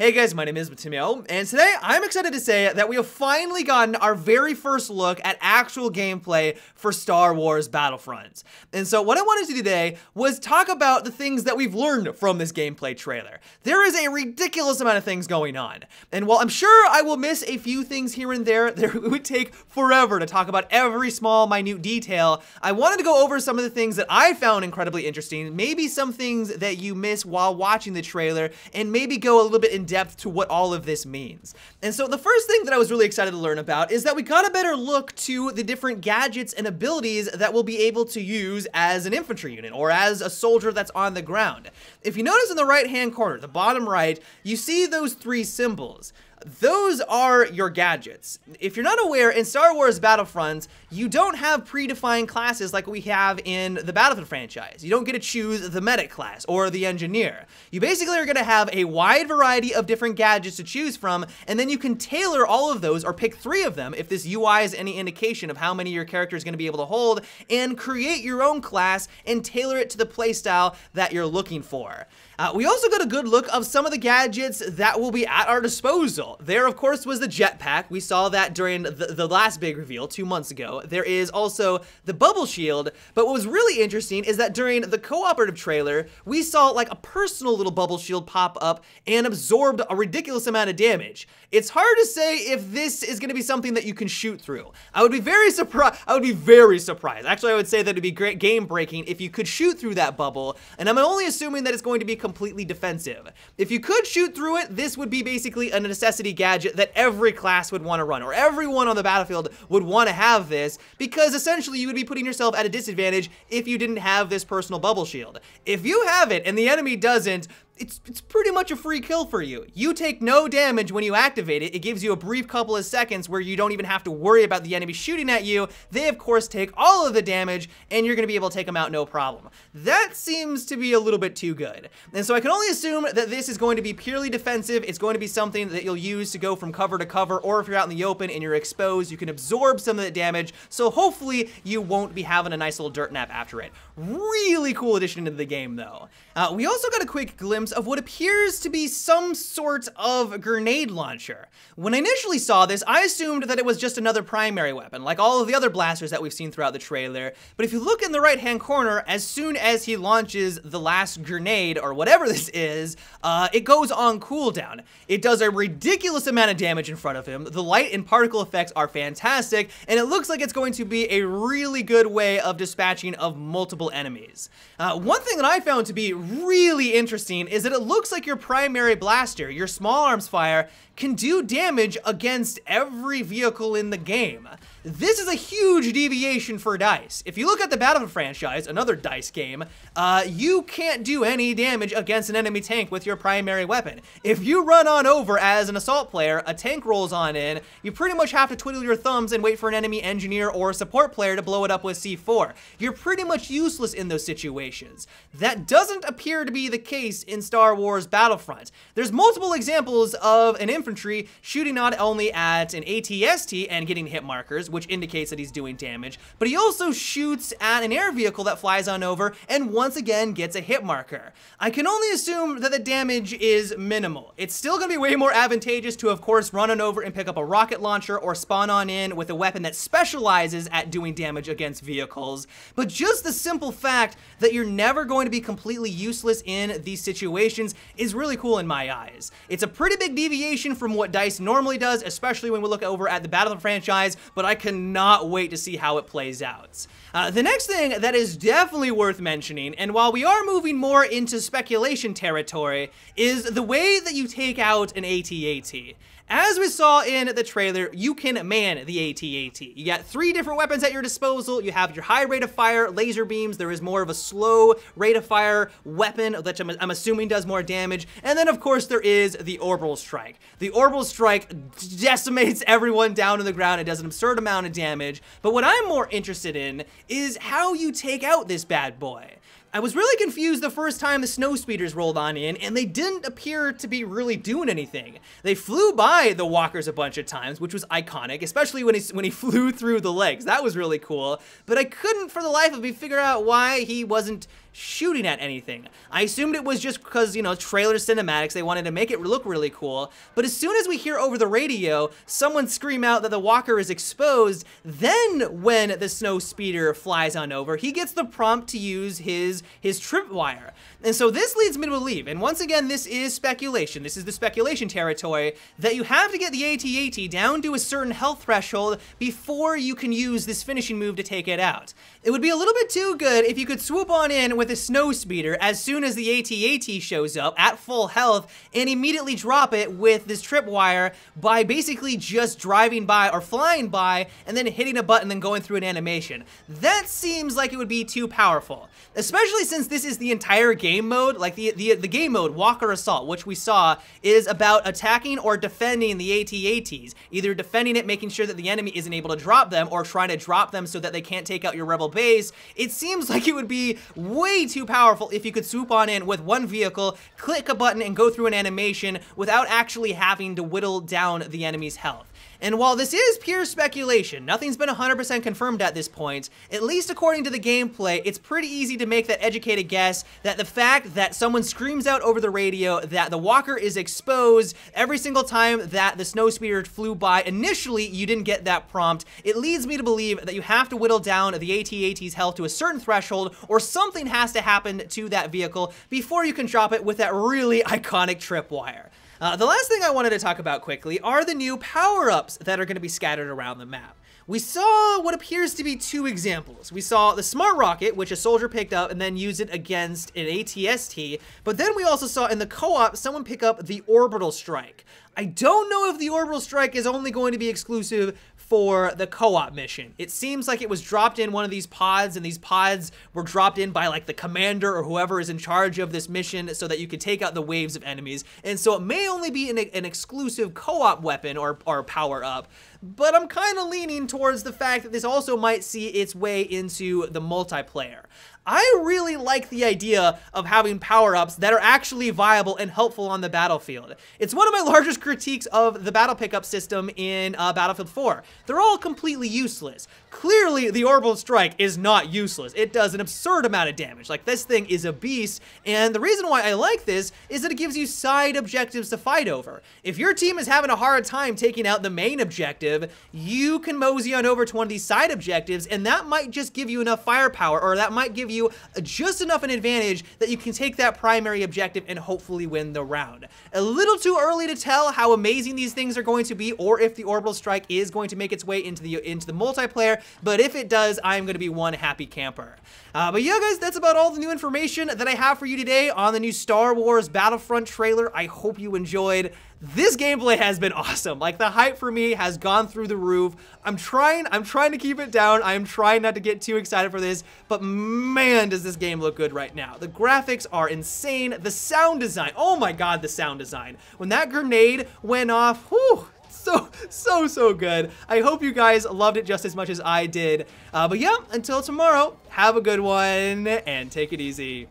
Hey guys, my name is Matimio, and today I'm excited to say that we have finally gotten our very first look at actual gameplay for Star Wars Battlefront. And so what I wanted to do today was talk about the things that we've learned from this gameplay trailer. There is a ridiculous amount of things going on, and while I'm sure I will miss a few things here and there, it would take forever to talk about every small, minute detail. I wanted to go over some of the things that I found incredibly interesting, maybe some things that you miss while watching the trailer, and maybe go a little bit in depth to what all of this means. And so the first thing that I was really excited to learn about is that we got a better look to the different gadgets and abilities that we'll be able to use as an infantry unit or as a soldier that's on the ground. If you notice in the right hand corner, the bottom right, you see those three symbols. Those are your gadgets. If you're not aware, in Star Wars Battlefront, you don't have predefined classes like we have in the Battlefield franchise. You don't get to choose the medic class or the engineer. You basically are going to have a wide variety of different gadgets to choose from, and then you can tailor all of those or pick 3 of them if this UI is any indication of how many your character is going to be able to hold, and create your own class and tailor it to the playstyle that you're looking for. We also got a good look of some of the gadgets that will be at our disposal. There, of course, was the jetpack. We saw that during the last big reveal 2 months ago. There is also the bubble shield, but what was really interesting is that during the cooperative trailer, we saw like a personal little bubble shield pop up and absorbed a ridiculous amount of damage. It's hard to say if this is going to be something that you can shoot through. I would be very surprised. Actually, I would say that it'd be great game breaking if you could shoot through that bubble, and I'm only assuming that it's going to be completely defensive. If you could shoot through it, this would be basically a necessity gadget that every class would want to run, or everyone on the battlefield would want to have this, because essentially you would be putting yourself at a disadvantage if you didn't have this personal bubble shield. If you have it and the enemy doesn't, it's pretty much a free kill for you. You take no damage when you activate it. It gives you a brief couple of seconds where you don't even have to worry about the enemy shooting at you. They, of course, take all of the damage, and you're going to be able to take them out no problem. That seems to be a little bit too good. And so I can only assume that this is going to be purely defensive. It's going to be something that you'll use to go from cover to cover, or if you're out in the open and you're exposed, you can absorb some of the damage. So hopefully you won't be having a nice little dirt nap after it. Really cool addition to the game, though. We also got a quick glimpse of what appears to be some sort of grenade launcher. When I initially saw this, I assumed that it was just another primary weapon, like all of the other blasters that we've seen throughout the trailer. But if you look in the right-hand corner, as soon as he launches the last grenade, or whatever this is, it goes on cooldown. It does a ridiculous amount of damage in front of him. The light and particle effects are fantastic, and it looks like it's going to be a really good way of dispatching of multiple enemies. One thing that I found to be really interesting is that it looks like your primary blaster, your small arms fire, can do damage against every vehicle in the game. This is a huge deviation for DICE. If you look at the Battlefield franchise, another DICE game, you can't do any damage against an enemy tank with your primary weapon. If you run on over as an assault player, a tank rolls on in, you pretty much have to twiddle your thumbs and wait for an enemy engineer or support player to blow it up with C4. You're pretty much useless in those situations. That doesn't appear to be the case in Star Wars Battlefront. There's multiple examples of an infantry shooting not only at an AT-ST and getting hit markers, which indicates that he's doing damage, but he also shoots at an air vehicle that flies on over and once again gets a hit marker. I can only assume that the damage is minimal. It's still going to be way more advantageous to, of course, run on over and pick up a rocket launcher or spawn on in with a weapon that specializes at doing damage against vehicles, but just the simple fact that you're never going to be completely useless in these situations is really cool in my eyes. It's a pretty big deviation from what DICE normally does, especially when we look over at the Battlefield franchise, but I cannot wait to see how it plays out. The next thing that is definitely worth mentioning, and while we are moving more into speculation territory, is the way that you take out an AT-AT. As we saw in the trailer, you can man the AT-AT. You got 3 different weapons at your disposal. You have your high rate of fire laser beams. There is more of a slow rate of fire weapon, which I'm assuming does more damage. And then, of course, there is the Orbital Strike. The Orbital Strike decimates everyone down to the ground. It does an absurd amount of damage. But what I'm more interested in is how you take out this bad boy. I was really confused the first time the snow speeders rolled on in, and they didn't appear to be really doing anything. They flew by the walkers a bunch of times, which was iconic, especially when he flew through the legs. That was really cool, but I couldn't for the life of me figure out why he wasn't shooting at anything. I assumed it was just because, you know, trailer cinematics, they wanted to make it look really cool, but as soon as we hear over the radio someone scream out that the walker is exposed, then when the snow speeder flies on over, he gets the prompt to use his tripwire. And so this leads me to believe, and once again, this is speculation, this is the speculation territory, that you have to get the AT-AT down to a certain health threshold before you can use this finishing move to take it out. It would be a little bit too good if you could swoop on in with a snow speeder as soon as the AT-AT shows up at full health and immediately drop it with this tripwire by basically just driving by or flying by and then hitting a button and going through an animation. That seems like it would be too powerful, especially since this is the entire game mode. Like the game mode, Walker Assault, which we saw, is about attacking or defending the AT-ATs. Either defending it, making sure that the enemy isn't able to drop them, or trying to drop them so that they can't take out your rebel base. It seems like it would be way too powerful if you could swoop on in with one vehicle, click a button, and go through an animation without actually having to whittle down the enemy's health. And while this is pure speculation, nothing's been 100% confirmed at this point, at least according to the gameplay, it's pretty easy to make that educated guess that the fact that someone screams out over the radio that the walker is exposed every single time that the snow speeder flew by, initially you didn't get that prompt. It leads me to believe that you have to whittle down the AT-AT's health to a certain threshold, or something has to happen to that vehicle before you can drop it with that really iconic tripwire. The last thing I wanted to talk about quickly are the new power-ups that are going to be scattered around the map. We saw what appears to be two examples. We saw the Smart Rocket, which a soldier picked up and then used it against an AT-ST, but then we also saw in the co-op someone pick up the Orbital Strike. I don't know if the Orbital Strike is only going to be exclusive for the co-op mission. It seems like it was dropped in one of these pods, and these pods were dropped in by like the commander or whoever is in charge of this mission so that you could take out the waves of enemies. And so it may only be an exclusive co-op weapon or power up, but I'm kind of leaning towards the fact that this also might see its way into the multiplayer. I really like the idea of having power-ups that are actually viable and helpful on the battlefield. It's one of my largest critiques of the battle pickup system in Battlefield 4. They're all completely useless. Clearly, the Orbital Strike is not useless. It does an absurd amount of damage. Like, this thing is a beast, and the reason why I like this is that it gives you side objectives to fight over. If your team is having a hard time taking out the main objective, you can mosey on over to one of these side objectives, and that might just give you enough firepower, or that might give you just enough an advantage that you can take that primary objective and hopefully win the round. A little too early to tell how amazing these things are going to be, or if the Orbital Strike is going to make its way into the multiplayer, but if it does, I'm going to be one happy camper. But yeah, guys, that's about all the new information that I have for you today on the new Star Wars Battlefront trailer. I hope you enjoyed. This gameplay has been awesome. Like, the hype for me has gone through the roof. I'm trying to keep it down. I'm trying not to get too excited for this, but man, does this game look good right now. The graphics are insane. The sound design, oh my God, the sound design. When that grenade went off, whew, so good. I hope you guys loved it just as much as I did. But yeah, until tomorrow, have a good one and take it easy.